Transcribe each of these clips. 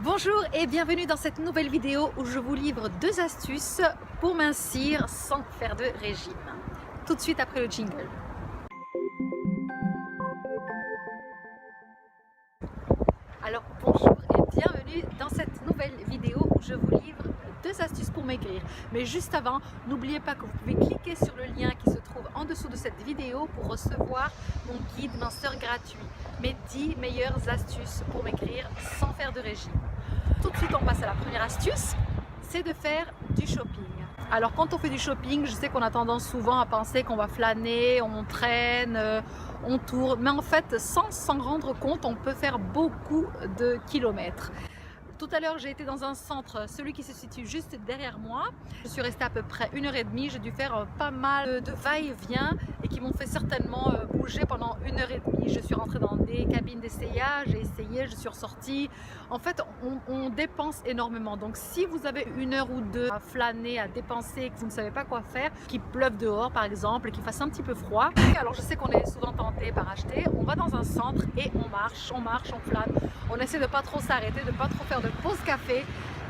Bonjour et bienvenue dans cette nouvelle vidéo où je vous livre 2 astuces pour mincir sans faire de régime. Tout de suite après le jingle. Alors bonjour et bienvenue dans cette nouvelle vidéo où je vous livre 2 astuces pour maigrir. Mais juste avant, n'oubliez pas que vous pouvez cliquer sur le lien qui se trouve en dessous de cette vidéo pour recevoir mon guide minceur gratuit. Mes 10 meilleures astuces pour maigrir sans faire de régime. Tout de suite on passe à la première astuce, c'est de faire du shopping. Alors quand on fait du shopping, je sais qu'on a tendance souvent à penser qu'on va flâner, on traîne, on tourne, mais en fait sans s'en rendre compte, on peut faire beaucoup de kilomètres. Tout à l'heure j'ai été dans un centre, celui qui se situe juste derrière moi. Je suis restée à peu près 1h30, j'ai dû faire pas mal de va-et-vient et qui m'ont fait certainement bouger pendant 1h30. Je suis rentrée dans des cabines d'essayage, j'ai essayé, je suis ressortie. En fait on dépense énormément, donc si vous avez 1 heure ou 2 à flâner, à dépenser, que vous ne savez pas quoi faire, qu'il pleuve dehors par exemple, qu'il fasse un petit peu froid, alors je sais qu'on est souvent tenté par acheter, on va dans un centre et on marche, on flâne, on essaie de pas trop s'arrêter, de pas trop faire de pause café,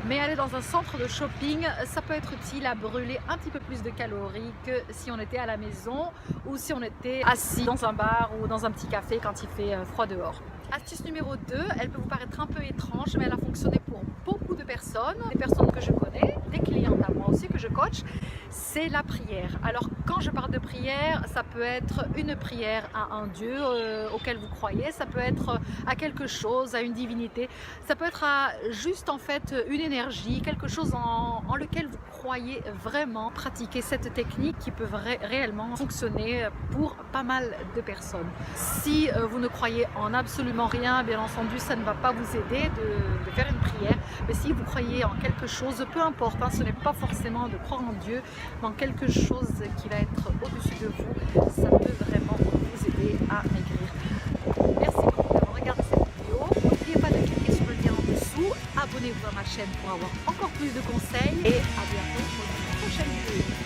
mais aller dans un centre de shopping, ça peut être utile à brûler un petit peu plus de calories que si on était à la maison ou si on était assis dans un bar ou dans un petit café quand il fait froid dehors. Astuce numéro 2, elle peut vous paraître un peu étrange, mais elle a fonctionné pour beaucoup de personnes, des personnes que je connais, des clientes à moi aussi que je coach, c'est la prière. Alors quand je parle de prière, ça peut être une prière à un Dieu auquel vous croyez, ça peut être à quelque chose, à une divinité, ça peut être à juste en fait une énergie, quelque chose en lequel vous croyez vraiment. Pratiquer cette technique qui peut réellement fonctionner pour pas mal de personnes. Si vous ne croyez en absolument rien, bien entendu ça ne va pas vous aider de faire une prière, mais si vous croyez en quelque chose, peu importe, ce n'est pas forcément de croire en Dieu, mais en quelque chose qui va être au-dessus de vous, ça peut vraiment vous aider à maigrir. Merci beaucoup d'avoir regardé cette vidéo. N'oubliez pas de cliquer sur le lien en dessous, abonnez-vous à ma chaîne pour avoir encore plus de conseils et à bientôt pour une prochaine vidéo.